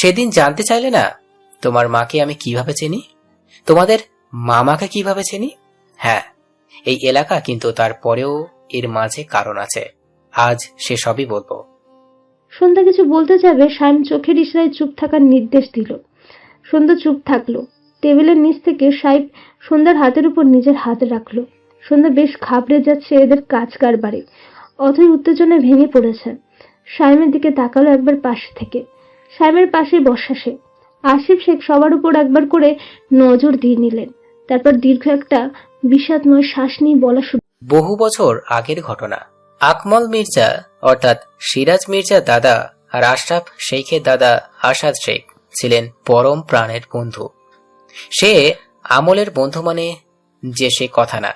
সেদিন জানতে চাইলে না তোমার মাকে আমি কিভাবে চিনি, তোমাদের মামাকে কিভাবে চিনি? হ্যাঁ, এই এলাকা, কিন্তু তারপরেও এর মাঝে কারণ আছে। আজ সে সবই বলবো। সন্ধ্যা কিছু বলতে যাবে, সায়ন চোখের ইশারায় চুপ থাকার নির্দেশ দিল। সন্ধ্যা চুপ থাকলো। টেবিলের নিচ থেকে সাহেব সন্ধ্যার হাতের উপর নিজের হাত রাখলো। সন্ধ্যা বেশ ঘাবড়ে যাচ্ছে এদের কাজ কারবারে। অথই উত্তেজনায় ভেঙে পড়েছে। সাইমের দিকে তাকালো একবার পাশে থেকে। সাইমের পাশে বসা সে। আসিফ শেখ সবার উপর একবার করে নজর দিয়ে নিলেন। তারপর দীর্ঘ একটা বিষাদময় শ্বাস নিয়ে বলা শুরু। বহু বছর আগের ঘটনা। আকমল মির্জা অর্থাৎ সিরাজ মির্জা দাদা আর আশরাফ শেখের দাদা আসাদ শেখ ছিলেন পরম প্রাণের বন্ধু। সে আমলের বন্ধু মানে যে সে কথা না,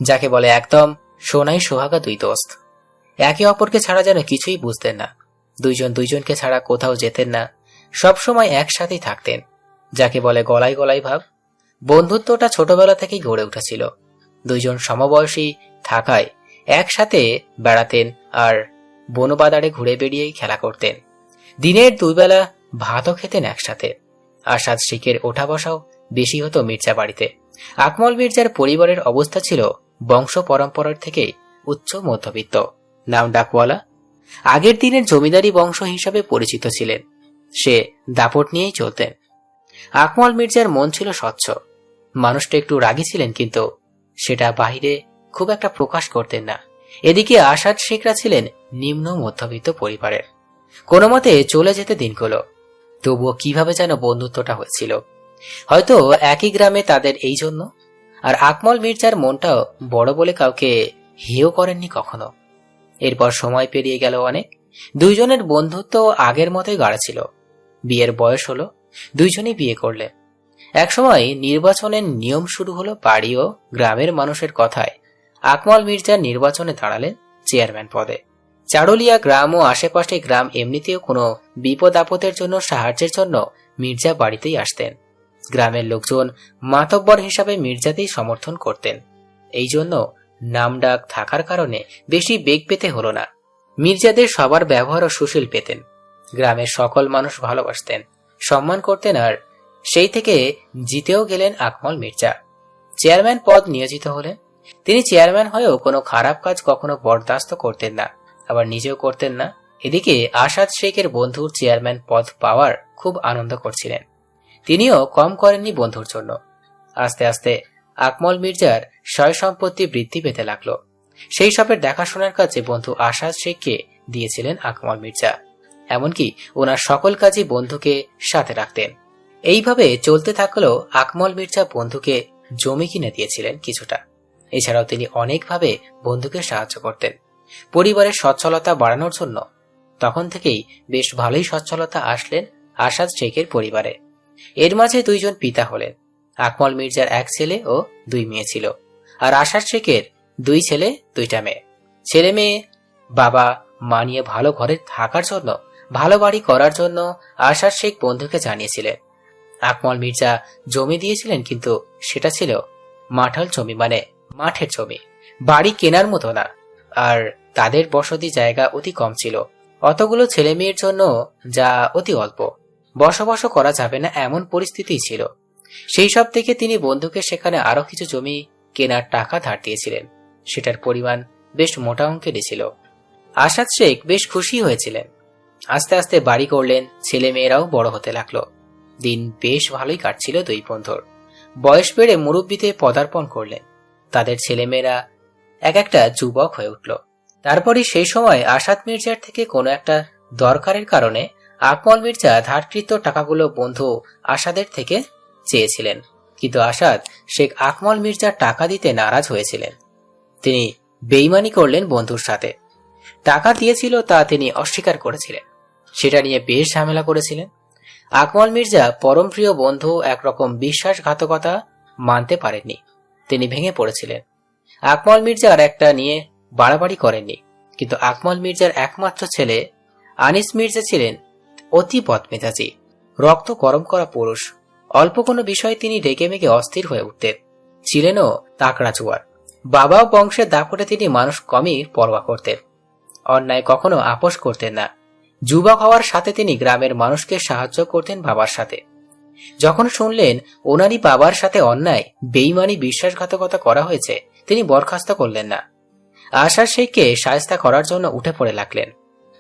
যাকে বলে একদম সোনাই সোহাগা দুই দোস্ত। একে অপরকে ছাড়া যেন কিছুই বুঝতেন না। দুইজন দুইজনকে ছাড়া কোথাও যেতেন না, সবসময় একসাথেই থাকতেন, যাকে বলে গলায় গলায় ভাব। বন্ধুত্বটা ছোটবেলা থেকেই গড়ে উঠেছিল। দুইজন সমবয়সী থাকায় একসাথে বেড়াতেন আর বনবাদারে ঘুরে বেড়িয়েই খেলা করতেন। দিনের দুই বেলা ভাতও খেতেন একসাথে। আসাদ শেখের ওঠা বসাও বেশি হতো মির্জা বাড়িতে। আকমল মির্জার পরিবারের অবস্থা ছিল বংশ পরম্পরার থেকে উচ্চ মধ্যবিত্ত, নাম ডাকওয়ালা। আগের দিনের জমিদারি বংশ হিসাবে পরিচিত ছিলেন। সে দাপট নিয়েই চলতেন। আকমল মির্জার মন ছিল স্বচ্ছ। মানুষটা একটু রাগী ছিলেন, কিন্তু সেটা বাহিরে খুব একটা প্রকাশ করতেন না। এদিকে আসাদ শেখরা ছিলেন নিম্ন মধ্যবিত্ত পরিবারের। কোনো মতে চলে যেতে দিনগুলো। তবুও কিভাবে যেন বন্ধুত্বটা হয়েছিল। হয়তো একই গ্রামে তাদের, এই জন্য। আর আকমল মির্জার মনটাও বড় বলে কাউকে হেয় করেননি কখনো। এরপর সময় পেরিয়ে গেল অনেক। দুইজনের বন্ধুত্ব আগের মতোই গাঢ় ছিল। বিয়ের বয়স হলো, দুইজনেই বিয়ে করলে। একসময় নির্বাচনের নিয়ম শুরু হলো। বাড়ি ও গ্রামের মানুষের কথায় আকমল মির্জা নির্বাচনে দাঁড়ালেন চেয়ারম্যান পদে। চারুলিয়া গ্রাম ও আশেপাশে গ্রাম এমনিতেও কোনো বিপদ আপদের জন্য সাহায্যের জন্য মির্জা বাড়িতেই আসতেন। গ্রামের লোকজন মাতব্বর হিসাবে মির্জাতেই সমর্থন করতেন। এই জন্য নামডাক থাকার কারণে বেশি বেগ পেতে হলো না। মির্জাদের সবার ব্যবহারও সুশীল পেতেন। গ্রামের সকল মানুষ ভালোবাসতেন, সম্মান করতেন। আর সেই থেকে জিতেও গেলেন আকমল মির্জা। চেয়ারম্যান পদ নিয়োজিত হলেন। তিনি চেয়ারম্যান হয়েও কোনো খারাপ কাজ কখনো বরদাস্ত করতেন না, আবার নিজেও করতেন না। এদিকে আসাদ শেখের বন্ধুর চেয়ারম্যান পদ পাওয়ার খুব আনন্দ করছিলেন। তিনিও কম করেননি বন্ধুর জন্য। আস্তে আস্তে আকমল মির্জার সয় সম্পত্তি বৃদ্ধি পেতে লাগলো। সেই সবের দেখাশোনার কাজে বন্ধু আসাদ শেখকে দিয়েছিলেন আকমল মির্জা। এমনকি ওনার সকল কাজই বন্ধুকে সাথে রাখতেন। এইভাবে চলতে থাকলো। আকমল মির্জা বন্ধুকে জমি কিনে দিয়েছিলেন কিছুটা। এছাড়াও তিনি অনেকভাবে বন্ধুকে সাহায্য করতেন পরিবারের সচ্ছলতা বাড়ানোর জন্য। তখন থেকেই বেশ ভালোই সচ্ছলতা আসলেন আসাদ শেখের পরিবারে। এর মাঝে দুইজন পিতা হলেন। আকমল মির্জার এক ছেলে ও দুই মেয়ে ছিল, আর আসাদ শেখের দুই ছেলে দুইটা মেয়ে। ছেলে মেয়ে বাবা মা নিয়ে ভালো ঘরে থাকার জন্য, ভালো বাড়ি করার জন্য আসাদ শেখ বন্ধুকে জানিয়েছিলেন। আকমল মির্জা জমি দিয়েছিলেন, কিন্তু সেটা ছিল মাঠাল জমি, মানে মাঠের জমি, বাড়ি কেনার মতো না। আর তাদের বসতি জায়গা অতি কম ছিল। অতগুলো ছেলে মেয়ের জন্য যা অতি অল্প, বসবাস করা যাবে না এমন পরিস্থিতি ছিল। সেই সব থেকে তিনি বন্ধুকে সেখানে আরো কিছু জমি কেনার টাকা ধার দিয়েছিলেন। সেটার পরিমাণ বেশ মোটা অঙ্কেরই ছিল। আসাদ শেখ বেশ খুশি হয়েছিলেন। আস্তে আস্তে বাড়ি করলেন, ছেলে মেয়েরাও বড় হতে লাগলো। দিন বেশ ভালোই কাটছিল দুই বন্ধুর। বয়স বেড়ে মুরব্বিতে পদার্পণ করলেন। তাদের ছেলেমেয়েরা এক একটা যুবক হয়ে উঠল। তারপরই সেই সময় আসাদ মির্জার থেকে কোনো একটা দরকারের কারণে আকমল মির্জা ধারকৃত টাকাগুলো বন্ধু আসাদের থেকে চেয়েছিলেন, কিন্তু আসাদ শেখ আকমল মির্জার টাকা দিতে নারাজ হয়েছিলেন। তিনি বেইমানি করলেন বন্ধুর সাথে। টাকা দিয়েছিল তা তিনি অস্বীকার করেছিলেন। সেটা নিয়ে বেশ ঝামেলা করেছিলেন। আকমল মির্জা পরম প্রিয় বন্ধু একরকম বিশ্বাসঘাতকতা মানতে পারেননি। তিনি ভেঙে পড়েছিলেন। আকমল মির্জা আর একটা নিয়ে বাড়াবাড়ি করেননি, কিন্তু আকমল মির্জার একমাত্র ছেলে আনিস মির্জা ছিলেন অতি বদমেজাজি, রক্ত গরম করা পুরুষ। অল্প কোনো বিষয়ে তিনি রেগে মেগে অস্থির হয়ে উঠতেন। ছিলেনও তাকড়া জুয়ার। বাবা ও বংশের দাপটে তিনি মানুষ কমই পরোয়া করতেন। অন্যায় কখনো আপোষ করতেন না। যুবক হওয়ার সাথে তিনি গ্রামের মানুষকে সাহায্য করতেন বাবার সাথে। যখন শুনলেন ওনারই বাবার সাথে অন্যায়, বেইমানি, বিশ্বাসঘাতকতা করা হয়েছে, তিনি বরখাস্ত করলেন না। আশাদ শেখকে শায়েস্তা করার জন্য উঠে পড়ে লাগলেন।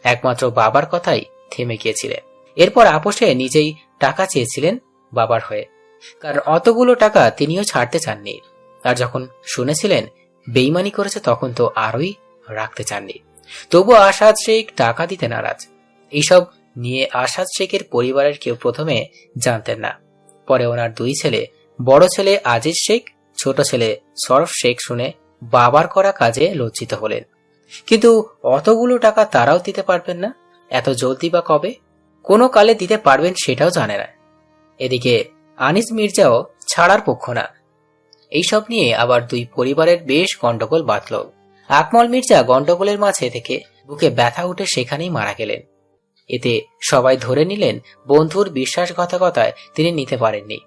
একমাত্র বাবার কথাই থেমে গিয়েছিলেন। এরপর আপোষে নিজেই টাকা চেয়েছিলেন বাবার হয়ে, কারণ অতগুলো টাকা তিনিও ছাড়তে চাননি। আর যখন শুনেছিলেন বেইমানি করেছে তখন তো আরোই রাখতে চাননি। তবু আশাদ শেখ টাকা দিতে নারাজ। এইসব নিয়ে আশাদ শেখের পরিবারের কেউ প্রথমে জানতেন না। পরে ওনার দুই ছেলে, বড় ছেলে আজিজ শেখ, ছোট ছেলে সরফ শেখ শুনে বাবার করা কাজে লজ্জিত হলেন। কিন্তু অতগুলো টাকা তারাও দিতে পারবেন না, এত জলদি বা কবে, কোনো কালে দিতে পারবেন সেটাও জানে না। এদিকে আনিস মির্জাও ছাড়ার পক্ষ না। এইসব নিয়ে আবার দুই পরিবারের বেশ গন্ডগোল বাঁধল। আকমল মির্জা গন্ডগোলের মাঝে থেকে বুকে ব্যথা উঠে সেখানেই মারা গেলেন। এতে সবাই ধরে নিলেন বন্ধুর বিশ্বাসঘাতকতায় তিনি নিতে পারেননি।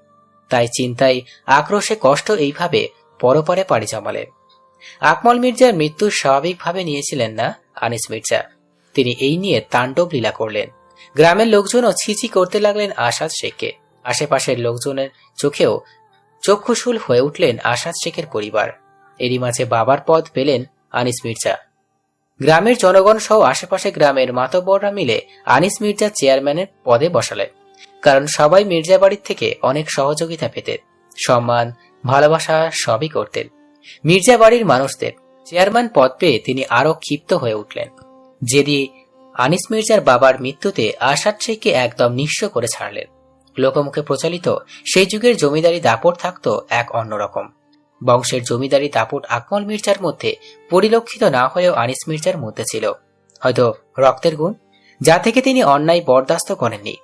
তাই চিন্তায়, আক্রোশে, কষ্ট এইভাবে পরপারে পাড়ি জমালেন। আকমল মির্জার মৃত্যু স্বাভাবিকভাবে নিয়েছিলেন না আনিস মির্জা। তিনি এই নিয়ে তাণ্ডব লীলা করলেন। গ্রামের লোকজনও ছিছি করতে লাগলেন আশাদ শেখকে। আশেপাশের লোকজনের চোখেও চক্ষুশূল হয়ে উঠলেন আশাদ শেখের পরিবার। এরই মাঝে বাবার পদ পেলেন আনিস মির্জা। গ্রামের জনগণ সহ আশেপাশে গ্রামের মাতব্বররা মিলে আনিস মির্জা চেয়ারম্যানের পদে বসালেন। কারণ সবাই মির্জা বাড়ির থেকে অনেক সহযোগিতা পেতেন, সম্মান, ভালোবাসা সবই করতেন মির্জা বাড়ির মানুষদের। চেয়ারম্যান পদ পেয়ে তিনি আরো ক্ষিপ্ত হয়ে উঠলেন। যেদি আনিস মির্জার বাবার মৃত্যুতে আশাদ শেখকে একদম নিঃস্ব করে ছাড়লেন। লোকমুখে প্রচলিত সেই যুগের জমিদারি দাপট থাকতো এক অন্যরকম। বংশের জমিদারি দাপট আকমল মির্জার মধ্যে পরিলক্ষিত না হলেও আনিস মির্জার মধ্যে ছিল হয়তো রক্তের গুণ, যা থেকে তিনি অন্যায় বরদাস্ত করেননি।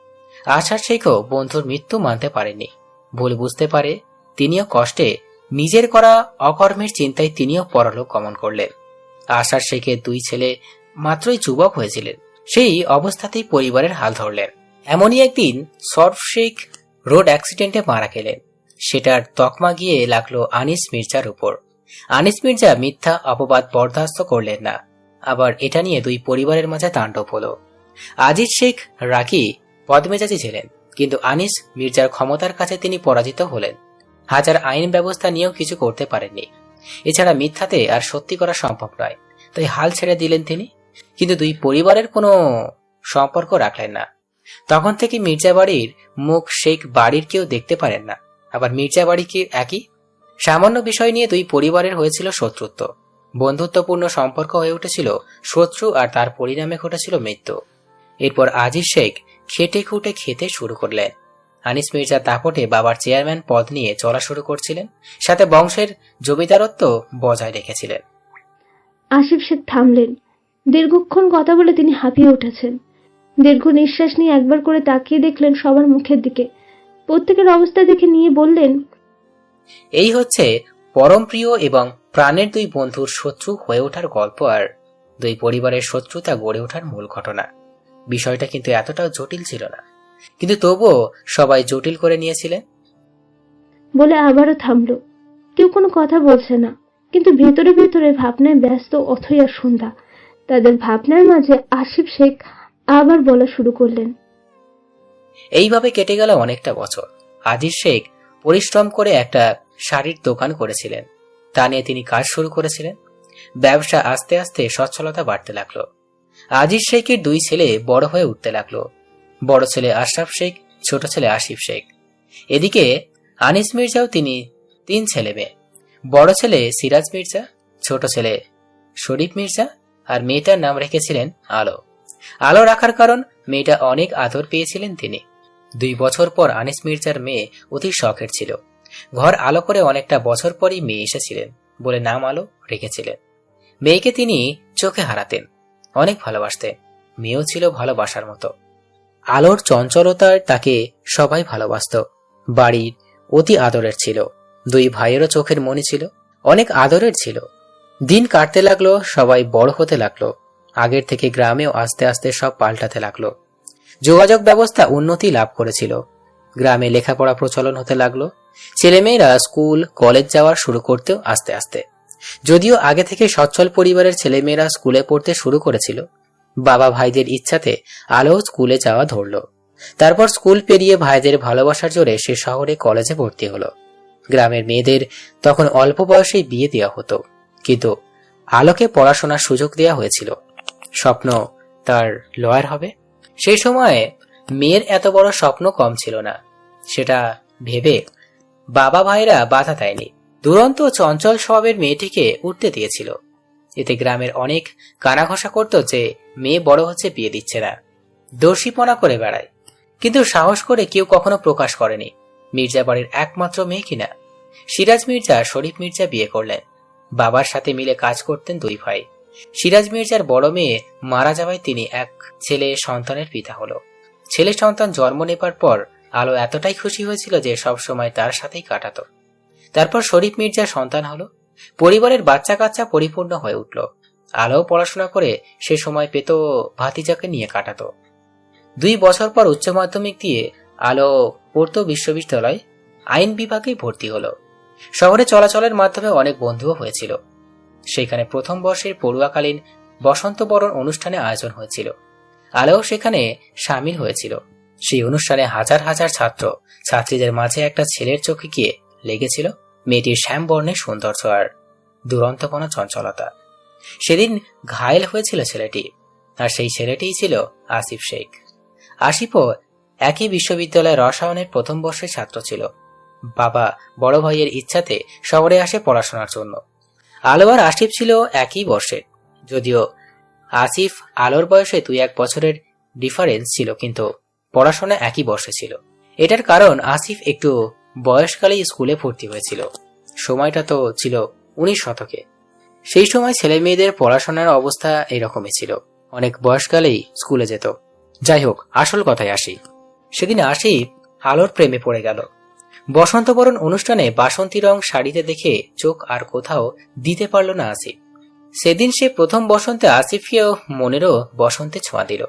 আশাদ শেখও বন্ধুর মৃত্যু মানতে পারেননি। ভুল বুঝতে পারে তিনিও কষ্টে নিজের করা অকর্মের চিন্তায় তিনিও পরলোক গমন করলেন। আশাদ শেখের দুই ছেলে মাত্রই যুবক হয়েছিলেন। সেই অবস্থাতেই পরিবারের হাল ধরলেন। এমনই একদিন সরফ শেখ রোড অ্যাক্সিডেন্টে মারা গেলেন। সেটার তকমা গিয়ে লাগলো আনিস মির্জার উপর। আনিস মির্জা মিথ্যা অপবাদ বরদাস্ত করলেন না। আবার এটা নিয়ে দুই পরিবারের মাঝে তাণ্ডব হলো। আজিজ শেখ রাগী বদমেজাজি ছিলেন, কিন্তু আনিস মির্জার ক্ষমতার কাছে তিনি পরাজিত হলেন। হাজার আইন ব্যবস্থা নিয়েও কিছু করতে পারেননি। এছাড়া মিথ্যাতে আর সত্যি করা সম্ভব নয়, তাই হাল ছেড়ে দিলেন তিনি। কিন্তু দুই পরিবারের কোনো সম্পর্ক রাখলেন না। তখন থেকে মির্জা বাড়ির মুখ শেখ বাড়ির কেউ দেখতে পারেন না। আবার মির্জা বাড়ি কি একই। সামান্য বিষয় নিয়ে দুই পরিবারের হয়েছিল শত্রুত্ব। বন্ধুত্বপূর্ণ সম্পর্ক হয়ে উঠেছিল শত্রু, আর তার পরিণামে ঘটেছিল মৃত্যু। এরপর আজিজ শেখ খেটে খুঁটে খেতে শুরু করলেন। আনিস মির্জা দাপটে বাবার চেয়ারম্যান পদ নিয়ে চলা শুরু করছিলেন, সাথে বংশের জমিদারত্ব বজায় রেখেছিলেন। আসিফ শেখ থামলেন। দীর্ঘক্ষণ কথা বলে তিনি হাঁপিয়ে উঠেছেন। দীর্ঘ নিঃশ্বাস নিয়ে একবার করে তাকিয়ে দেখলেন সবার মুখের দিকে। প্রত্যেকের অবস্থা দেখে নিয়ে বললেন, এই হচ্ছে পরম প্রিয় এবং প্রাণের দুই বন্ধুর শত্রু হয়ে ওঠার গল্প, আর দুই পরিবারের শত্রুতা গড়ে ওঠার মূল ঘটনা। বিষয়টা কিন্তু এতটাও জটিল ছিল না, কিন্তু তবুও সবাই জটিল করে নিয়েছিলেন। বলে আবারও থামলো। কেউ কোনো কথা বলছে না, কিন্তু ভেতরে ভেতরে ভাবনায় ব্যস্ত অথই আর সন্ধ্যা। তাদের ভাবনার মাঝে আসিফ শেখ আবার বলা শুরু করলেন। এইভাবে কেটে গেল অনেকটা বছর। আজিজ শেখ পরিশ্রম করে একটা শাড়ির দোকান করেছিলেন। তা নিয়ে তিনি কাজ শুরু করেছিলেন। ব্যবসা আস্তে আস্তে সচ্ছলতা বাড়তে লাগলো। আজিজ শেখের দুই ছেলে বড় হয়ে উঠতে লাগলো। বড় ছেলে আশরাফ শেখ, ছোট ছেলে আসিফ শেখ। এদিকে আনিস মির্জাও তিনি 3 ছেলে মেয়ে। বড় ছেলে সিরাজ মির্জা, ছোট ছেলে শরীফ মির্জা, আর মেয়েটার নাম রেখেছিলেন আলো। আলো রাখার কারণ মেয়েটা অনেক আদর পেয়েছিলেন তিনি। 2 বছর পর আনিস মির্জার মেয়ে অতি শখের ছিল। ঘর আলো করে অনেকটা বছর পরই মেয়ে এসেছিলেন বলে নাম আলো রেখেছিলেন। মেয়েকে তিনি চোখে হারাতেন, অনেক ভালোবাসতেন। মেয়েও ছিল ভালোবাসার মতো। আলোর চঞ্চলতার তাকে সবাই ভালোবাসত। বাড়ির অতি আদরের ছিল। 2 ভাইয়েরও চোখের মনি ছিল, অনেক আদরের ছিল। দিন কাটতে লাগলো, সবাই বড় হতে লাগলো। আগের থেকে গ্রামেও আস্তে আস্তে সব পাল্টাতে লাগলো। যোগাযোগ ব্যবস্থা উন্নতি লাভ করেছিল। গ্রামে লেখাপড়া প্রচলন হতে লাগলো। ছেলেমেয়েরা স্কুল কলেজ যাওয়ার শুরু করতেও আস্তে আস্তে। যদিও আগে থেকে সচ্ছল পরিবারের ছেলেমেয়েরা স্কুলে পড়তে শুরু করেছিল, বাবা ভাইদের ইচ্ছাতে আলো স্কুলে যাওয়া ধরলো। তারপর স্কুল পেরিয়ে ভাইদের ভালোবাসার জোরে সে শহরে কলেজে ভর্তি হলো। গ্রামের মেয়েদের তখন অল্প বয়সেই বিয়ে দেওয়া হতো, কিন্তু আলোকে পড়াশোনার সুযোগ দেওয়া হয়েছিল। স্বপ্ন তার লয়ার হবে। সেই সময়ে মেয়ের এত বড় স্বপ্ন কম ছিল না, সেটা ভেবে বাবা ভাইরা বাধা দেয়নি। দুরন্ত চঞ্চল স্বভাবের মেয়েটিকে উঠতে দিয়েছিল। এতে গ্রামের অনেক কানাঘষা করত যে মেয়ে বড় হচ্ছে, বিয়ে দিচ্ছে না, দোষীপনা করে বেড়ায়। কিন্তু সাহস করে কেউ কখনো প্রকাশ করেনি মির্জা বাড়ির একমাত্র মেয়ে কিনা। সিরাজ মির্জা শরীফ মির্জা বিয়ে করলেন। বাবার সাথে মিলে কাজ করতেন দুই ভাই। সিরাজ মির্জার বড় মেয়ে মারা যাওয়ায় তিনি এক ছেলে সন্তানের পিতা হলো। ছেলে সন্তান জন্ম নেবার পর আলো এতটাই খুশি হয়েছিল যে সব সময় তার সাথেই কাটাতো। তারপর শরীফ মির্জার সন্তান হলো। পরিবারের বাচ্চা কাচ্চা পরিপূর্ণ হয়ে উঠল। আলো পড়াশোনা করে সে সময় পেত ভাতিজাকে নিয়ে কাটাতো। 2 বছর পর উচ্চ মাধ্যমিক দিয়ে আলো পড়তো বিশ্ববিদ্যালয় আইন বিভাগে ভর্তি হলো। শহরে চলাচলের মাধ্যমে অনেক বন্ধুও হয়েছিল। সেখানে প্রথম বর্ষের পড়ুয়াকালীন বসন্ত বরণ অনুষ্ঠানে আয়োজন হয়েছিল। আলো সেখানে সামিল হয়েছিল। সেই অনুষ্ঠানে হাজার হাজার ছাত্র ছাত্রীদের মাঝে একটা ছেলের চোখে গিয়ে লেগেছিল মেয়েটির শ্যামবর্ণের সৌন্দর্য আর দুরন্তপনা চঞ্চলতা। সেদিন ঘায়েল হয়েছিল ছেলেটি, আর সেই ছেলেটিই ছিল আসিফ শেখ। আসিফও একই বিশ্ববিদ্যালয়ের রসায়নের প্রথম বর্ষের ছাত্র ছিল। বাবা বড় ভাইয়ের ইচ্ছাতে শহরে আসে পড়াশোনার জন্য। আলো আর আসিফ ছিল একই বর্ষের, যদিও আসিফ আলোর বয়সে 2-1 বছরের ডিফারেন্স ছিল, কিন্তু পড়াশোনা একই বর্ষে ছিল। এটার কারণ আসিফ একটু বয়সকালেই স্কুলে ভর্তি হয়েছিল। সময়টা তো ছিল 19 শতকে। সেই সময় ছেলে মেয়েদের পড়াশোনার অবস্থা এরকমই ছিল, অনেক বয়সকালেই স্কুলে যেত। যাই হোক, আসল কথায় আসি। সেদিন আসিফ আলোর প্রেমে পড়ে গেল। বসন্ত বরণ অনুষ্ঠানে বাসন্তী রং শাড়িতে দেখে চোখ আর কোথাও দিতে পারল না আসিফ। সেদিন সে প্রথম বসন্তে আসিফকেও মনেরও বসন্তে ছোঁয়া দিল,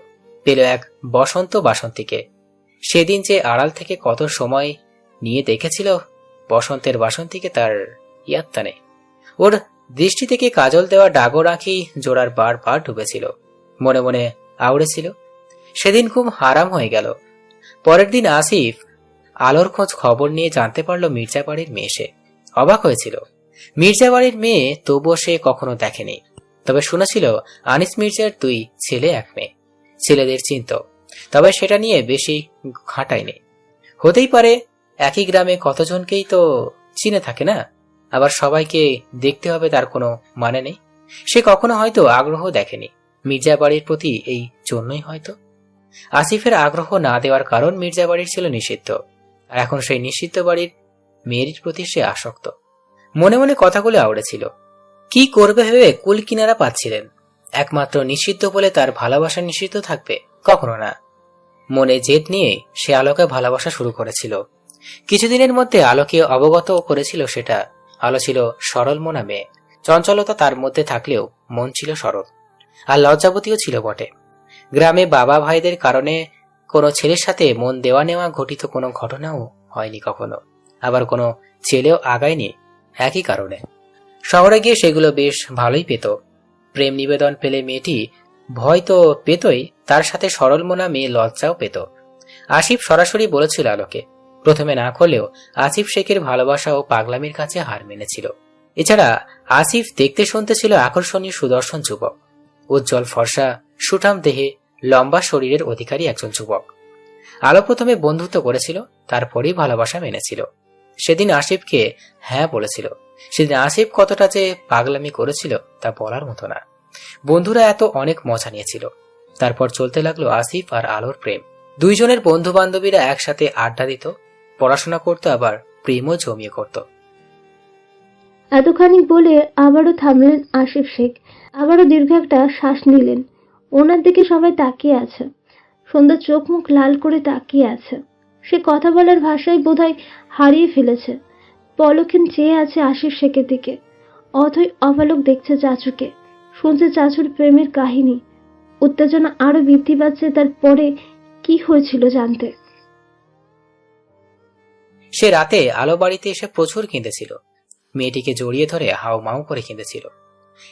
পেল এক বসন্ত বাসন্তীকে। সেদিন যে আড়াল থেকে কত সময় নিয়ে দেখেছিল বসন্তের বাসন্তীকে তার ইয়াত্তা নেই। ওর দৃষ্টি থেকে কাজল দেওয়া ডাগর আঁখি জোড়ার বার ডুবেছিল, মনে মনে আউড়েছিল। সেদিন খুব হারাম হয়ে গেল। পরের দিন আসিফ আলোর খোঁজ খবর নিয়ে জানতে পারল মির্জা বাড়ির মেয়ে। সে অবাক হয়েছিল। মির্জা বাড়ির মেয়ে তবুও সে কখনো দেখেনি, তবে শুনেছিল আনিস মির্জার 2 ছেলে 1 মেয়ে। ছেলেদের চিনত, তবে সেটা নিয়ে বেশি ঘাঁটায়নি। হতেই পারে, একই গ্রামে কতজনকেই তো চিনে থাকে না, আবার সবাইকে দেখতে হবে তার কোনো মানে নেই। সে কখনো হয়তো আগ্রহ দেখেনি মির্জা বাড়ির প্রতি, এই জন্যই হয়তো। আসিফের আগ্রহ না দেওয়ার কারণ মির্জা বাড়ির ছিল নিষিদ্ধ, আর এখন সেই নিষিদ্ধ বাড়ির মেয়ের প্রতি সে আসক্ত। মনে মনে কথাগুলো আওড়েছিল। কি করবে ভেবে কুল কিনারা পাচ্ছিলেন। একমাত্র নিষিদ্ধ বলে তার ভালোবাসা নিষিদ্ধ থাকবে? কখনো না। মনে জেদ নিয়ে সে আলোকে ভালোবাসা শুরু করেছিল। কিছুদিনের মধ্যে আলোকে অবগত করেছিল সেটা। আলো ছিল সরল মনা মেয়ে। চঞ্চলতা তার মধ্যে থাকলেও মন ছিল সরল, আর লজ্জাবতীও ছিল বটে। গ্রামে বাবা ভাইদের কারণে কোনো ছেলের সাথে মন দেওয়া নেওয়া ঘটিত কোনো ঘটনাও হয়নি কখনো, আবার কোনো ছেলেও আগায়নি একই কারণে। শহরে গিয়ে সেগুলো বেশ ভালোই পেত। প্রেম নিবেদন পেলে মেয়েটি ভয় তো পেতই, তার সাথে সরল মনা মেয়ে লজ্জাও পেত। আসিফ সরাসরি বলেছিল আলোকে। প্রথমে না করলেও আসিফ শেখের ভালোবাসা ও পাগলামির কাছে হার মেনেছিল। এছাড়া আসিফ দেখতে শুনতে ছিল আকর্ষণীয় সুদর্শন যুবক, উজ্জ্বল ফর্সা সুঠাম দেহে লম্বা শরীরের অধিকারী একজন যুবক। আলো প্রথমে বন্ধুত্ব করেছিল, তারপরেই ভালোবাসা মেনেছিল। সেদিন আসিফকে হ্যাঁ বলেছিল। সেদিন আসিফ কতটা যে পাগলামি করেছিল তা বলার মতো না। বন্ধুরা এত অনেক মজা নিয়েছিল। তারপর চলতে লাগলো আসিফ আর আলোর প্রেম। দুইজনের বন্ধু বান্ধবীরা একসাথে আড্ডা দিত, পড়াশোনা করতো, আবার প্রেমও জমিয়ে করত। এতখানি বলে আবারও থামলেন আসিফ শেখ। আবারও দীর্ঘ একটা শ্বাস নিলেন। ওনার দিকে সবাই তাকিয়ে আছে। সন্ধ্যা চোখ মুখ লাল করে তাকিয়ে আছে। সে কথা বলার ভাষাই বোধহয় হারিয়ে ফেলেছে। পলক্ষীন চেয়ে আছে আসিফ শেখের দিকে। অথই অবালক দেখছে চাচুকে, শুনছে চাচুর প্রেমের কাহিনী। উত্তেজনা আরো বৃদ্ধি পাচ্ছে তার পরে কি হয়েছিল জানতে। সে রাতে আলো বাড়িতে এসে প্রচুর কেঁদেছিল। মেয়েটিকে জড়িয়ে ধরে হাউ মাউ করে কেঁদেছিল।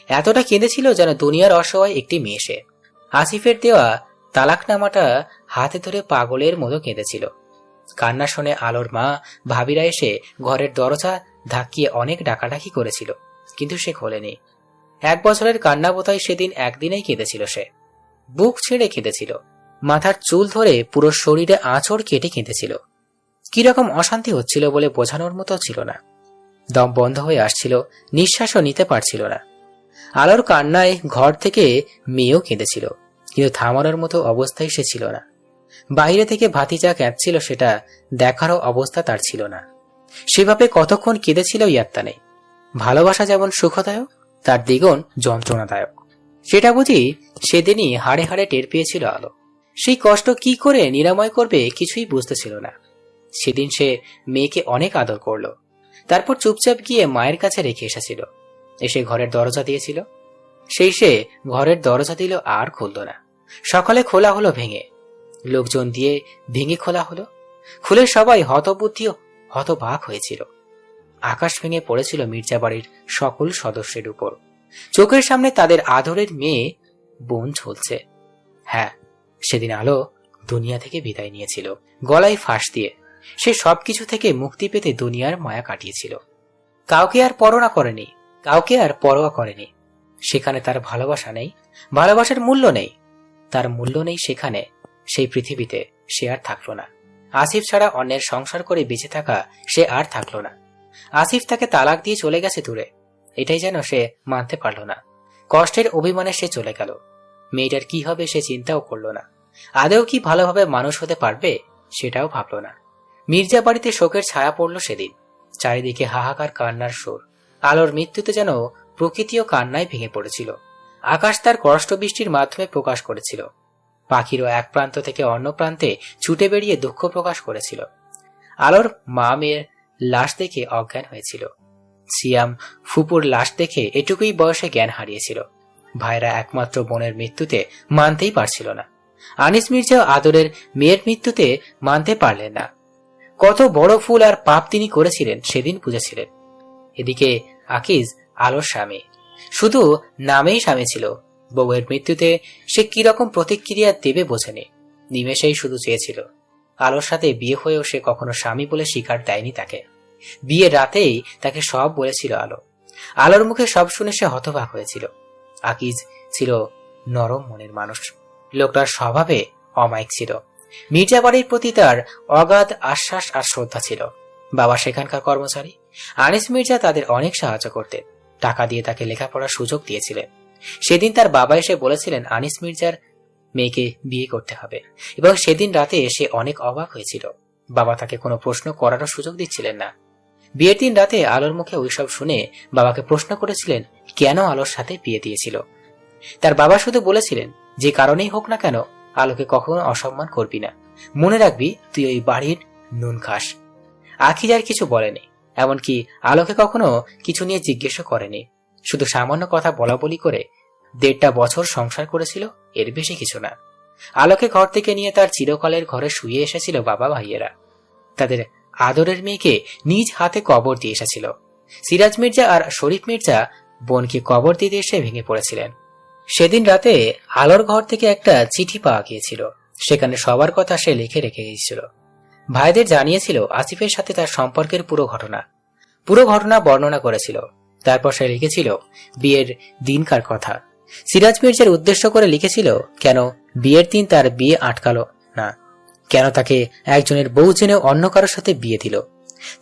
এতটা কেঁদেছিল যেন দুনিয়ার অসহায় একটি মেয়ে সে। আসিফের দেওয়া তালাকনামাটা হাতে ধরে পাগলের মতো কেঁদেছিল। কান্না শুনে আলোর মা ভাবিরা এসে ঘরের দরজা ধাক্কিয়ে অনেক ডাকাডাকি করেছিল, কিন্তু সে খোলেনি। 1 বছরের কান্না বোধহয় সেদিন একদিনেই কেঁদেছিল। সে বুক ছেড়ে কেঁদেছিল, মাথার চুল ধরে পুরো শরীরে আঁচড় কেটে কেঁদেছিল। কিরকম অশান্তি হচ্ছিল বলে বোঝানোর মতো ছিল না। দম বন্ধ হয়ে আসছিল, নিঃশ্বাসও নিতে পারছিল না। আলোর কান্নায় ঘর থেকে মেয়েও কেঁদেছিল, কিন্তু থামানোর মতো অবস্থায় সে ছিল না। বাইরে থেকে ভাতিজা কাঁদছিল, সেটা দেখারও অবস্থা তার ছিল না। সেভাবে কতক্ষণ কেঁদেছিল ইয়াত্তা নেই। ভালোবাসা যেমন সুখদায়ক, তার দ্বিগুণ যন্ত্রণাদায়ক। সেটা বুঝি সেদিনই হাড়ে হাড়ে টের পেয়েছিল আলো। সেই কষ্ট কি করে নিরাময় করবে কিছুই বুঝতেছিল না। সেদিন সে মেয়েকে অনেক আদর করল, তারপর চুপচাপ গিয়ে মায়ের কাছে রেখে এসেছিল। এসে ঘরের দরজা দিয়েছিল, সেই সে ঘরের দরজা দিল আর খুলল না। সকালে খোলা হলো ভেঙে, লোকজন দিয়ে ভেঙে খোলা হলো। খুলে সবাই হতবুদ্ধি হতবাক হয়েছিল। আকাশ ভেঙে পড়েছিল মির্জা বাড়ির সকল সদস্যের উপর। চোখের সামনে তাদের আদরের মেয়ে বোন ঝুলছে। হ্যাঁ, সেদিন আলো দুনিয়া থেকে বিদায় নিয়েছিল গলায় ফাঁস দিয়ে। সে সবকিছু থেকে মুক্তি পেতে দুনিয়ার মায়া কাটিয়েছিল। কাউকে আর পরোয়া করেনি, কাউকে আর পরোয়া করেনি। সেখানে তার ভালোবাসা নেই, ভালোবাসার মূল্য নেই। তার মূল্য নেই সেখানে, সেই পৃথিবীতে সে আর থাকলো না। আসিফ ছাড়া অন্যের সংসার করে বেঁচে থাকা সে আর থাকলো না। আসিফ তাকে তালাক দিয়ে চলে গেছে দূরে, এটাই যেন সে মানতে পারল না। কষ্টের অভিমানে সে চলে গেল। মেয়েটার কি হবে সে চিন্তাও করল না। আদেও কি ভালোভাবে মানুষ হতে পারবে সেটাও ভাবল না। মির্জা বাড়িতে শোকের ছায়া পড়ল সেদিন। চারিদিকে হাহাকার কান্নার সুর। আলোর মৃত্যুতে যেন প্রকৃতিও কান্নায় ভেঙে পড়েছিল। আকাশ তার কষ্ট বৃষ্টির মাধ্যমে প্রকাশ করেছিল। পাখিরও এক প্রান্ত থেকে অন্য প্রান্তে ছুটে বেরিয়ে দুঃখ প্রকাশ করেছিল। আলোর মা মেয়ের লাশ দেখে অজ্ঞান হয়েছিল। সিয়াম ফুপুর লাশ দেখে এটুকুই বয়সে জ্ঞান হারিয়েছিল। ভাইরা একমাত্র বোনের মৃত্যুতে মানতেই পারছিল না। আনিস মির্জা আদরের মেয়ের মৃত্যুতে মানতে পারলেন না। কত বড় ফুল আর পাপ তিনি করেছিলেন সেদিন বুঝেছিলেন। এদিকে আকিজ আলোর স্বামী, শুধু নামেই স্বামী ছিল। বউয়ের মৃত্যুতে সে কিরকম প্রতিক্রিয়া দেবে বোঝেনি। নিমেষেই শুধু চেয়েছিল আলোর সাথে বিয়ে হয়েও সে কখনো স্বামী বলে স্বীকার দেয়নি তাকে। বিয়ের রাতেই তাকে সব বলেছিল আলো। আলোর মুখে সব শুনে সে হতবাক হয়েছিল। আকিজ ছিল নরম মনের মানুষ, লোকটার স্বভাবে অমায়িক ছিল। মির্জা বাড়ির প্রতি তার অগাধ আশ্বাস আর শ্রদ্ধা ছিল। বাবা সেখানকার কর্মচারী। আনিস মির্জা তাদের অনেক সাহায্য করতেন, টাকা দিয়ে তাকে লেখাপড়ার সুযোগ দিয়েছিলেন। সেদিন তার বাবা এসে বলেছিলেন আনিস মির্জার মেয়েকে বিয়ে করতে হবে, এবং সেদিন রাতে সে অনেক অবাক হয়েছিল। বাবা তাকে কোনো প্রশ্ন করারও সুযোগ দিচ্ছিলেন না। বিয়ের দিন রাতে আলোর মুখে ওইসব শুনে বাবাকে প্রশ্ন করেছিলেন কেন আলোর সাথে বিয়ে দিয়েছিল। তার বাবা শুধু বলেছিলেন যে কারণেই হোক না কেন আলোকে কখনো অসম্মান করবি না, মনে রাখবি তুই ওই বাড়ির নুন খাস। আখিজ আর কিছু বলেনি, এমনকি আলোকে কখনো কিছু নিয়ে জিজ্ঞেসও করেনি। শুধু সামান্য কথা বলা বলি করে 1.5 বছর সংসার করেছিল, এর বেশি কিছু না। আলোকে ঘর থেকে নিয়ে তার চিরকালের ঘরে শুয়ে এসেছিল বাবা ভাইয়েরা। তাদের আদরের মেয়েকে নিজ হাতে কবর দিয়ে এসেছিল। সিরাজ মির্জা আর শরীফ মির্জা বোনকে কবর দিতে এসে ভেঙে পড়েছিলেন। সেদিন রাতে আলোর ঘর থেকে একটা চিঠি পাওয়া গিয়েছিল। সেখানে সবার কথা সে লিখে রেখে গিয়েছিল। ভাইদের জানিয়েছিল আসিফের সাথে তার সম্পর্কের পুরো ঘটনা বর্ণনা করেছিল। তারপর সে লিখেছিল বিয়ের দিনকার কথা। সিরাজ মির্জার উদ্দেশ্য করে লিখেছিল কেন বিয়ের দিন তার বিয়ে আটকালো না, কেন তাকে একজনের বউ জেনে অন্য কারোর সাথে বিয়ে দিল,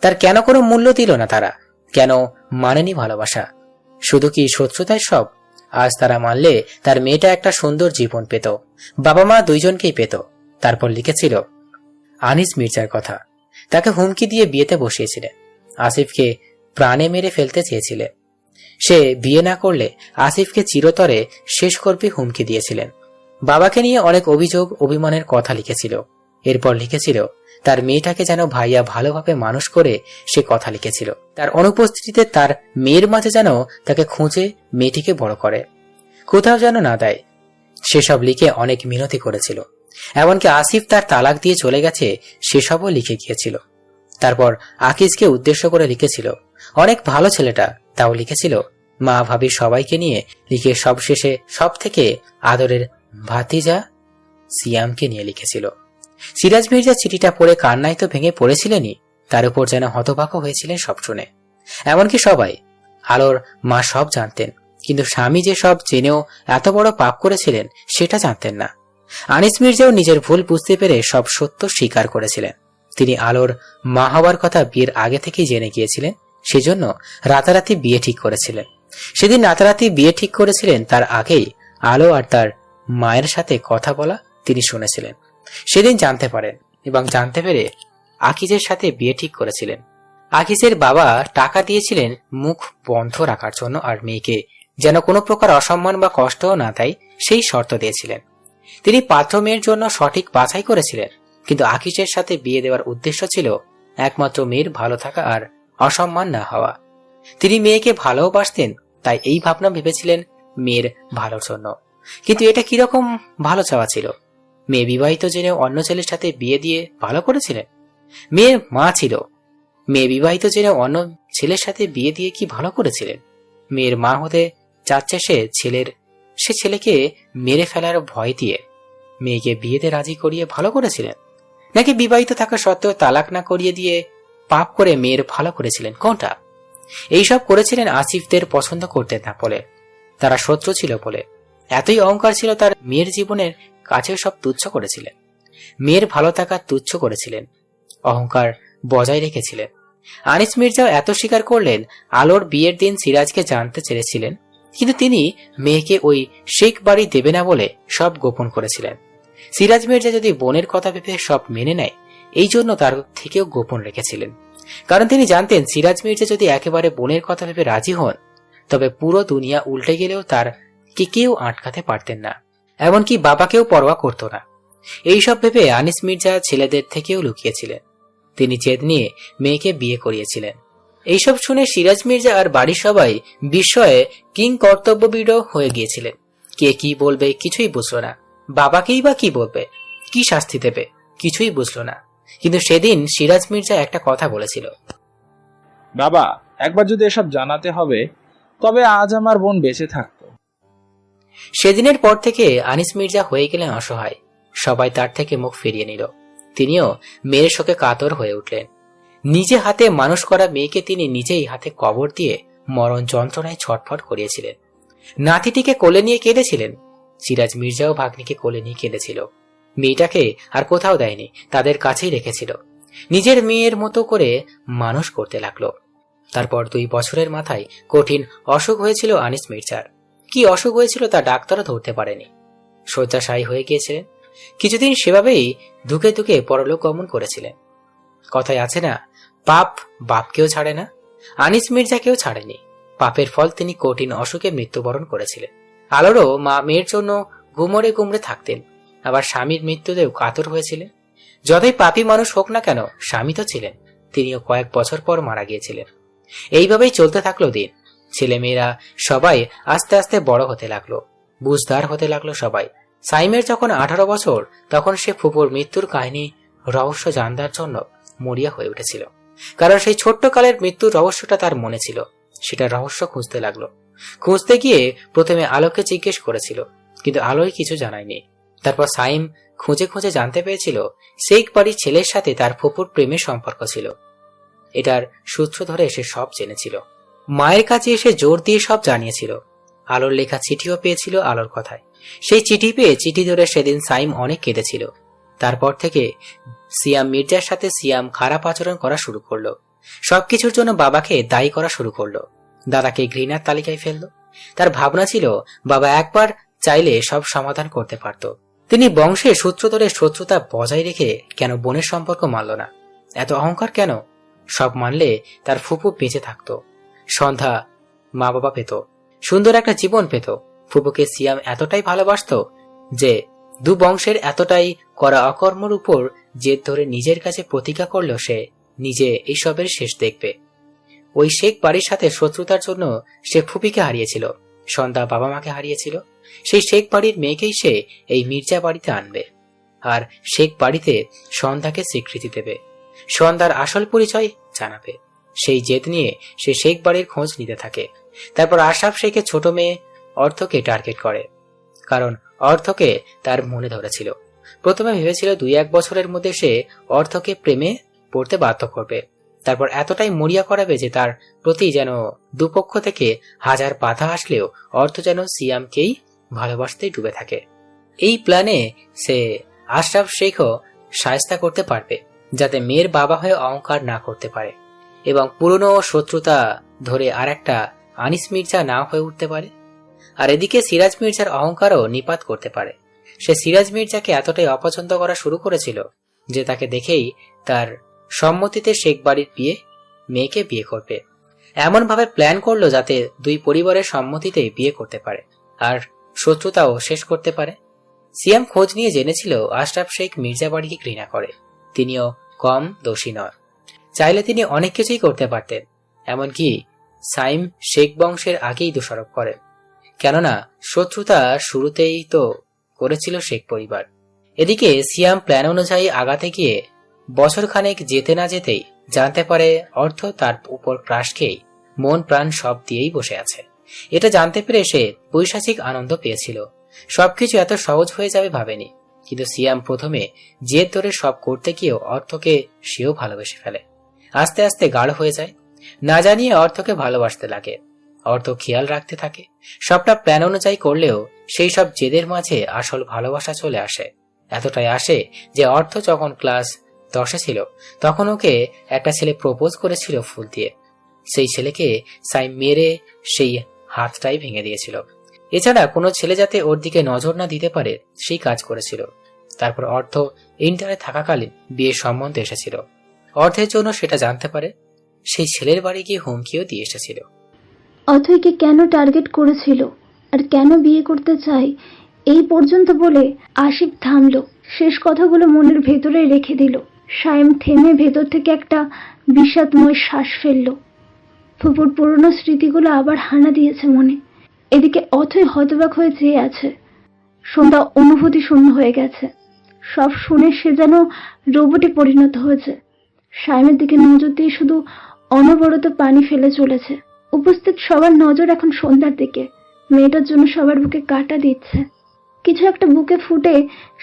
তার কেন কোনো মূল্য দিল না তারা, কেন মানেনি ভালোবাসা, শুধু কি শত্রুতায় সব। আজ তারা মানলে তার মেয়েটা একটা সুন্দর জীবন পেত, বাবা মা দুইজনকেই পেত। তারপর লিখেছিল আনিস মির্জার কথা। তাকে হুমকি দিয়ে বিয়েতে বসিয়েছিলেন। আসিফকে প্রাণে মেরে ফেলতে চেয়েছিলেন। সে বিয়ে না করলে আসিফকে চিরতরে শেষ করবে হুমকি দিয়েছিলেন। বাবাকে নিয়ে অনেক অভিযোগ অভিমানের কথা লিখেছিল। এরপর লিখেছিল তার মেয়েটাকে যেন ভাইয়া ভালোভাবে মানুষ করে সে কথা লিখেছিল। তার অনুপস্থিতিতে তার মেয়ের মাঝে যেন তাকে খুঁজে মেয়েটিকে বড় করে, কোথাও যেন না দেয়। সেসব লিখে অনেক মিনতি করেছিল। এমনকি আসিফ তার তালাক দিয়ে চলে গেছে সেসবও লিখে গিয়েছিল। তারপর আকিজকে উদ্দেশ্য করে লিখেছিল অনেক ভালো ছেলেটা, তাও লিখেছিল মা ভাবি সবাইকে নিয়ে লিখে সবশেষে সব থেকে আদরের ভাতিজা সিয়ামকে নিয়ে লিখেছিল। সিরাজ মির্জা চিঠিটা পড়ে কান্নায় তো ভেঙে পড়েছিলেনই, তার উপর যেন হতবাক হয়েছিলেন সব শুনে। এমনকি সবাই, আলোর মা সব জানতেন, কিন্তু স্বামী যে সব জেনেও এত বড় পাপ করেছিলেন সেটা জানতেন না। আনিস মির্জাও নিজের ভুল বুঝতে পেরে সব সত্য স্বীকার করেছিলেন। তিনি আলোর মা হওয়ার কথা বিয়ের আগে থেকেই জেনে গিয়েছিলেন, সেজন্য রাতারাতি বিয়ে ঠিক করেছিলেন। সেদিন রাতারাতি বিয়ে ঠিক করেছিলেন, তার আগেই আলো আর তার মায়ের সাথে কথা বলা তিনি শুনেছিলেন। সেদিন জানতে পারেন এবং জানতে পেরে আকিজের সাথে বিয়ে ঠিক করেছিলেন। আকিজের বাবা টাকা দিয়েছিলেন মুখ বন্ধ রাখার জন্য, আর মেয়েকে যেন কোনো প্রকার অসম্মান বা কষ্টও না দেয় সেই শর্ত দিয়েছিলেন। তিনি পাত্র মেয়ের জন্য সঠিক বাছাই করেছিলেন, কিন্তু আকিজের সাথে বিয়ে দেওয়ার উদ্দেশ্য ছিল একমাত্র মেয়ের ভালো থাকা আর অসম্মান না হওয়া। তিনি মেয়েকে ভালোবাসতেন, তাই এই ভাবনা ভেবেছিলেন মেয়ের ভালোর জন্য। কিন্তু এটা কিরকম ভালো চাওয়া ছিল? মেয়ে বিবাহিত জেনেও অন্য ছেলের সাথে বিয়ে দিয়ে ভালো করেছিলেন। মেয়ের মা ছিল, মেয়ে বিবাহিত জেনেও অন্য ছেলের সাথে বিয়ে দিয়ে কি ভালো করেছিলেন? মেয়ের মা হতে চাচ্ছে সে ছেলেকে মেরে ফেলার ভয় দিয়ে মেয়েকে বিয়েতে রাজি করিয়ে ভালো করেছিলেন, নাকি বিবাহিত থাকা সত্ত্বেও তালাক না করিয়ে দিয়ে পাপ করে মেয়ের ভালো করেছিলেন? কোনটা? এইসব করেছিলেন আসিফদের পছন্দ করতেন না বলে, তারা শত্রু ছিল বলে। এতই অহংকার ছিল তার, মেয়ের জীবনের কাছেও সব তুচ্ছ করেছিলেন, মেয়ের ভালো থাকা তুচ্ছ করেছিলেন, অহংকার বজায় রেখেছিলেন। আনিস মির্জাও এত স্বীকার করলেন। আলোর বিয়ের দিন সিরাজকে জানতে চেয়েছিলেন, কিন্তু তিনি মেয়েকে ওই শেখ বাড়ি দেবে না বলে সব গোপন করেছিলেন। সিরাজ মির্জা যদি বোনের কথা ভেবে সব মেনে নেয়, এই জন্য তার থেকেও গোপন রেখেছিলেন। কারণ তিনি জানতেন সিরাজ মির্জা যদি একেবারে বোনের কথা ভেবে রাজি হন, তবে পুরো দুনিয়া উল্টে গেলেও তার কেউ আটকাতে পারতেন না, এমনকি বাবাকেও পরোয়া করত না। এইসব ভেবে আনিস মির্জা ছেলেদের থেকেও লুকিয়েছিলেন। তিনি জেদ নিয়ে মেয়েকে বিয়ে করিয়েছিলেন। এইসব শুনে সিরাজ মির্জা আর বাড়ির সবাই বিস্ময়ে কিং কর্তব্যবিড় হয়ে গিয়েছিলেন। কে কি বলবে কিছুই বুঝল না, বাবাকেই বা কি বলবে, কি শাস্তি দেবে কিছুই বুঝল না। কিন্তু সেদিন সিরাজ মির্জা একটা কথা বলেছিল, বাবা, একবার যদি এসব জানাতে হবে তবে আজ আমার বোন বেঁচে থাকতো। সেদিনের পর থেকে আনিস মির্জা হয়ে গেলেন অসহায়। সবাই তার থেকে মুখ ফিরিয়ে নিল। তিনিও মেয়ের শোকে কাতর হয়ে উঠলেন। নিজে হাতে মানুষ করা মেয়েকে তিনি নিজেই হাতে কবর দিয়ে মরণ যন্ত্রণায় ছটফট করিয়েছিলেন। নাতিটিকে কোলে নিয়ে কেঁদেছিলেন। সিরাজ মির্জাও ভাগ্নিকে কোলে নিয়ে কেঁদেছিল। মেয়েটাকে আর কোথাও দেয়নি, তাদের কাছেই রেখেছিল। নিজের মেয়ের মতো করে মানুষ করতে লাগলো। তারপর 2 বছরের মাথায় কঠিন অসুখ হয়েছিল আনিস মির্জার। কি অসুখ হয়েছিল তা ডাক্তারও ধরতে পারেনি। শয্যাশায়ী হয়ে গিয়েছিলেন। কিছুদিন সেভাবেই ধুকে ধুকে পরলোক গমন করেছিলেন। কথায় আছে না, পাপ বাপকেও ছাড়ে না, আনিস মির্জাকেও ছাড়েনি। পাপের ফল তিনি কঠিন অসুখে মৃত্যুবরণ করেছিলেন। আলোরও মা মেয়ের জন্য গুমরে গুমরে থাকতেন, আবার স্বামীর মৃত্যুতেও কাতর হয়েছিলেন। যতই পাপী মানুষ হোক না কেন, স্বামী তো ছিলেন, তিনিও কয়েক বছর পর মারা গিয়েছিলেন। এইভাবেই চলতে থাকলো দিন। ছেলে মেয়েরা সবাই আস্তে আস্তে বড় হতে লাগলো, বুঝদার হতে লাগলো সবাই। সাইমের যখন 18 বছর, তখন সে ফুপুর মৃত্যুর কাহিনী রহস্য জানবার জন্য মরিয়া হয়ে উঠেছিল। কারণ সেই ছোট্ট কালের মৃত্যুর রহস্যটা তার মনে ছিল। সেটা রহস্য খুঁজতে লাগলো। খুঁজতে গিয়ে প্রথমে আলোকে জিজ্ঞেস করেছিল, কিন্তু আলোই কিছু জানায়নি। তারপর সাইম খুঁজে খুঁজে জানতে পেরেছিল শেখ বাড়ির ছেলের সাথে তার ফুপুর প্রেমের সম্পর্ক ছিল। এটার সূত্র ধরে সে সব জেনেছিল। মায়ের কাছে এসে জোর দিয়ে সব জানিয়েছিল। আলোর লেখা চিঠিও পেয়েছিল আলোর কথায়। সেই চিঠি পেয়ে চিঠি ধরে সেদিন সাইম অনেক কেঁদেছিল। তারপর থেকে সিয়াম মির্জার সাথে সিয়াম খারাপ আচরণ করা শুরু করলো। সবকিছুর জন্য বাবাকে দায়ী করা শুরু করলো। দাদাকে ঘৃণার তালিকায় ফেললো। তার ভাবনা ছিল বাবা একবার চাইলে সব সমাধান করতে পারত। তিনি বংশের সূত্র ধরে শত্রুতা বজায় রেখে কেন বোনের সম্পর্ক মানল না? এত অহংকার কেন? সব মানলে তার ফুপু বেঁচে থাকতো, সন্ধ্যা মা বাবা পেত, সুন্দর একটা জীবন পেত। ফুপুকে সিয়াম এতটাই ভালোবাসত যে 2 বংশের এতটাই করা অকর্মর উপর জেদ ধরে নিজের কাছে প্রতিজ্ঞা করল সে নিজে এইসবের শেষ দেখবে। ওই শেখ বাড়ির সাথে শত্রুতার জন্য সে ফুপিকে হারিয়েছিল, সন্ধ্যা বাবা মাকে হারিয়েছিল। সেই শেখ বাড়ির মেয়েকেই সে এই মির্জা বাড়িতে আনবে, আর শেখ বাড়িতে সন্ধ্যাকে স্বীকৃতি দেবে, সন্ধ্যার আসল পরিচয় জানাবে। সেই জেদ নিয়ে সে শেখ বাড়ির খোঁজ নিতে থাকে। তারপর আশরাফ শেখের ছোট মেয়ে অর্থকে টার্গেট করে। কারণ অর্থকে তার মনে ধরেছিল। প্রথমে ভেবেছিল 2-1 বছরের মধ্যে সে অর্থকে প্রেমে পড়তে বাধ্য করবে, তারপর এতটাই মরিয়া করাবে যে তার প্রতি যেন দুপক্ষ থেকে হাজার বাধা আসলেও অর্থ যেন সিয়ামকেই ভালোবাসতেই ডুবে থাকে। এই প্ল্যানে সে আশরাফ শেখও শায়েস্তা করতে পারবে, যাতে মেয়ের বাবা হয়ে অহংকার না করতে পারে এবং পুরনো শত্রুতা ধরে আরেকটা আনিস মির্জা না হয়ে উঠতে পারে। আর এদিকে সিরাজ মির্জার অহংকারও নিপাত করতে পারে। সে সিরাজ মির্জাকে এতটাই অপছন্দ করা শুরু করেছিল যে তাকে দেখেই তার সম্মতিতে শেখ বাড়ির মেয়েকে বিয়ে করবে। এমন ভাবে প্ল্যান করলো যাতে দুই পরিবারের সম্মতিতে বিয়ে করতে পারে আর শত্রুতাও শেষ করতে পারে। সিয়াম খোঁজ নিয়ে জেনেছিল আশরাফ শেখ মির্জা বাড়িকে ঘৃণা করে। তিনিও কম দোষী নয়। চাইলে তিনি অনেক কিছুই করতে পারতেন, এমনকি সাইম শেখ বংশের আগেই দোষারোপ করেন, কেননা শত্রুতা শুরুতেই তো করেছিল শেখ পরিবার। এদিকে সিয়াম প্ল্যান অনুযায়ী আগাতে গিয়ে বছরখানেক যেতে না যেতেই জানতে পারে অর্থ তার উপর ক্রাশ খেয়ে মন প্রাণ সব দিয়েই বসে আছে। এটা জানতে পেরে সে পৈশাচিক আনন্দ পেয়েছিল। সবকিছু এত সহজ হয়ে যাবে ভাবেনি, কিন্তু সিয়াম প্রথমে জেদ ধরে সব করতে গিয়েও অর্থকে সেও ভালোবেসে ফেলে। আস্তে আস্তে গাঢ় হয়ে যায়, না জানিয়ে অর্থকে ভালোবাসতে লাগে। অর্থ খেয়াল রাখতে থাকে। সবটা প্ল্যান অনুযায়ী করলেও সেই সব জেদের মাঝে আসল ভালোবাসা চলে আসে। এতটাই আসে যে অর্থ যখন ক্লাস 10-এ ছিল তখন ওকে একটা ছেলে প্রপোজ করেছিল ফুল দিয়ে। সেই ছেলেকে সাইম মেরে সেই হাতটাই ভেঙে দিয়েছিল। এছাড়া কোনো ছেলে যাতে ওর দিকে নজর না দিতে পারে সেই কাজ করেছিল। তারপর অর্থ ইন্টারে থাকাকালীন বিয়ের সম্বন্ধ এসেছিল। অর্থের জন্য সেটা জানতে পারে। সেই ছেলের বাড়ি গিয়ে হুমকিও দিয়ে এসেছিল। অথৈকে কেন টার্গেট করেছিল আর কেন বিয়ে করতে চাই এই পর্যন্ত বলে আশিক থামলো। শেষ কথাগুলো মনের ভেতরে রেখে দিল। সাইম থেমে ভেতর থেকে একটা বিষাদময় শ্বাস ফেলল। ফুপুর পুরনো স্মৃতিগুলো আবার হানা দিয়েছে মনে। এদিকে অথৈ হতবাক হয়ে চেয়ে আছে। সন্ধ্যা অনুভূতি শূন্য হয়ে গেছে। সব শুনে সে যেন রোবটে পরিণত হয়েছে। সাইমের দিকে নজর দিয়ে শুধু অনবরত পানি ফেলে চলেছে। উপস্থিত সবার নজর এখন সন্ধ্যার দিকে। মেয়েটার জন্য সবার বুকে কাটা দিচ্ছে। কিছু একটা বুকে ফুটে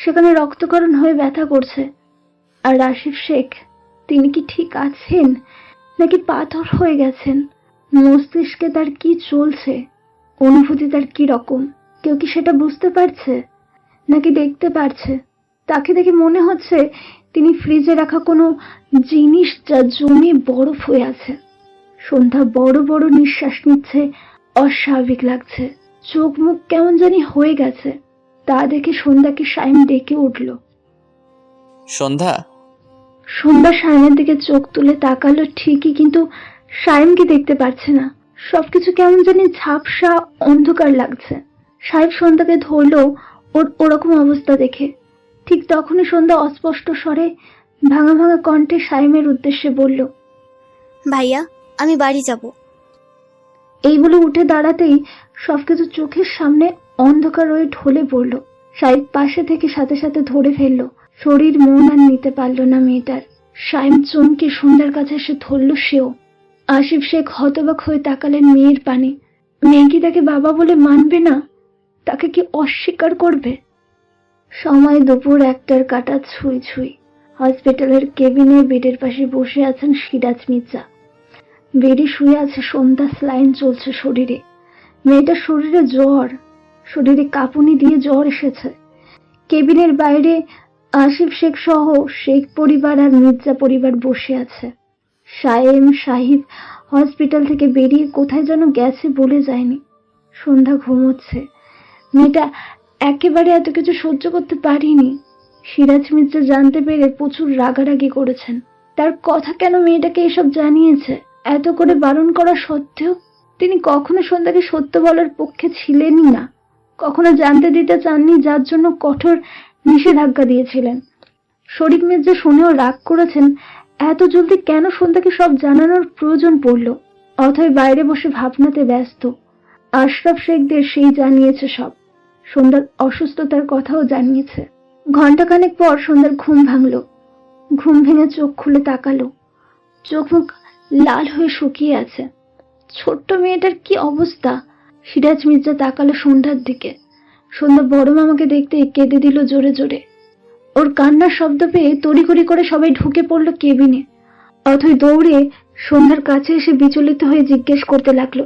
সেখানে রক্তকরণ হয়ে ব্যথা করছে। আর রাশিদ শেখ, তিনি কি ঠিক আছেন নাকি পাথর হয়ে গেছেন? মস্তিষ্কে তার কি চলছে, অনুভূতি তার কি রকম, কেউ কি সেটা বুঝতে পারছে নাকি দেখতে পারছে? তাকে দেখে মনে হচ্ছে তিনি ফ্রিজে রাখা কোনো জিনিস যা জমে বরফ হয়ে আছে। সন্ধ্যা বড় বড় নিঃশ্বাস নিচ্ছে, অস্বাভাবিক লাগছে। চোখ মুখ কেমন জানি হয়ে গেছে। তা দেখে সন্ধ্যাকে সাইম ডেকে উঠল। সন্ধ্যা। সন্ধ্যা সাইমের দিকে চোখ তুলে তাকালো ঠিকই, কিন্তু সাইমকে দেখতে পারছে না। সবকিছু কেমন জানি ঝাপসা অন্ধকার লাগছে। সাইম সন্ধ্যাকে ধরলো ওর ওরকম অবস্থা দেখে। ঠিক তখনই সন্ধ্যা অস্পষ্ট স্বরে ভাঙা ভাঙা কণ্ঠে সাইমের উদ্দেশ্যে বলল, ভাইয়া, আমি বাড়ি যাব। এই বলে উঠে দাঁড়াতেই সবকিছু চোখের সামনে অন্ধকার হয়ে ঢলে পড়ল। সাইম পাশে থেকে সাথে সাথে ধরে ফেলল। শরীর মন আর নিতে পারল না মেয়েটার। সাইম চমকে সন্ধ্যার কাছে এসে ধরল সেও। আসিফ শেখ হতবাক হয়ে তাকালেন মেয়ের পানে। মেয়ে কি তাকে বাবা বলে মানবে না? তাকে কি অস্বীকার করবে? সময় দুপুর 1টার কাটা ছুঁই ছুঁই। হসপিটালের কেবিনে বেডের পাশে বসে আছেন সিরাজ মির্জা। বেডে শুয়ে আছে সন্ধ্যা। স্লাইন চলছে শরীরে। মেয়েটার শরীরে জ্বর, শরীরে কাঁপুনি দিয়ে জ্বর এসেছে। কেবিনের বাইরে আসিফ শেখ সহ শেখ পরিবার আর মির্জা পরিবার বসে আছে। সায়েম সাহিব হসপিটাল থেকে বেরিয়ে কোথায় যেন গেছে বলে যায়নি। সন্ধ্যা ঘুমোচ্ছে। মেয়েটা একেবারে এত কিছু সহ্য করতে পারিনি। সিরাজ মির্জা জানতে পেরে প্রচুর রাগারাগি করেছেন। তার কথা কেন মেয়েটাকে এসব জানিয়েছে? এত করে বারণ করা সত্ত্বেও তিনি কখনো সন্ধ্যাকে সত্য বলার পক্ষে ছিলেনই না। কখনো জানতে দিতে চাননি, যার জন্য কঠোর নিষেধাজ্ঞা দিয়েছিলেন। শরীফ মির্জা শুনেও রাগ করেছেন এত জলদি কেন সন্ধ্যাকে সব জানানোর প্রয়োজন পড়ল। অথই বাইরে বসে ভাবনাতে ব্যস্ত। আশরাফ শেখদের সেই জানিয়েছে সব। সন্ধ্যার অসুস্থতার কথাও জানিয়েছে। ঘন্টাখানেক পর সন্ধ্যার ঘুম ভাঙল। ঘুম ভেঙে চোখ খুলে তাকালো। চোখ মুখ লাল হয়ে শুকিয়ে আছে। ছোট্ট মেয়েটার কি অবস্থা? সিরাজ মির্জা তাকালো সন্ধ্যার দিকে। সন্ধ্যা বড় মামাকে দেখতে কেঁদে দিল জোরে জোরে। ওর কান্নার শব্দ পেয়ে তড়িঘড়ি করে সবাই ঢুকে পড়লো কেবিনে। অথই দৌড়ে সন্ধ্যার কাছে এসে বিচলিত হয়ে জিজ্ঞেস করতে লাগলো,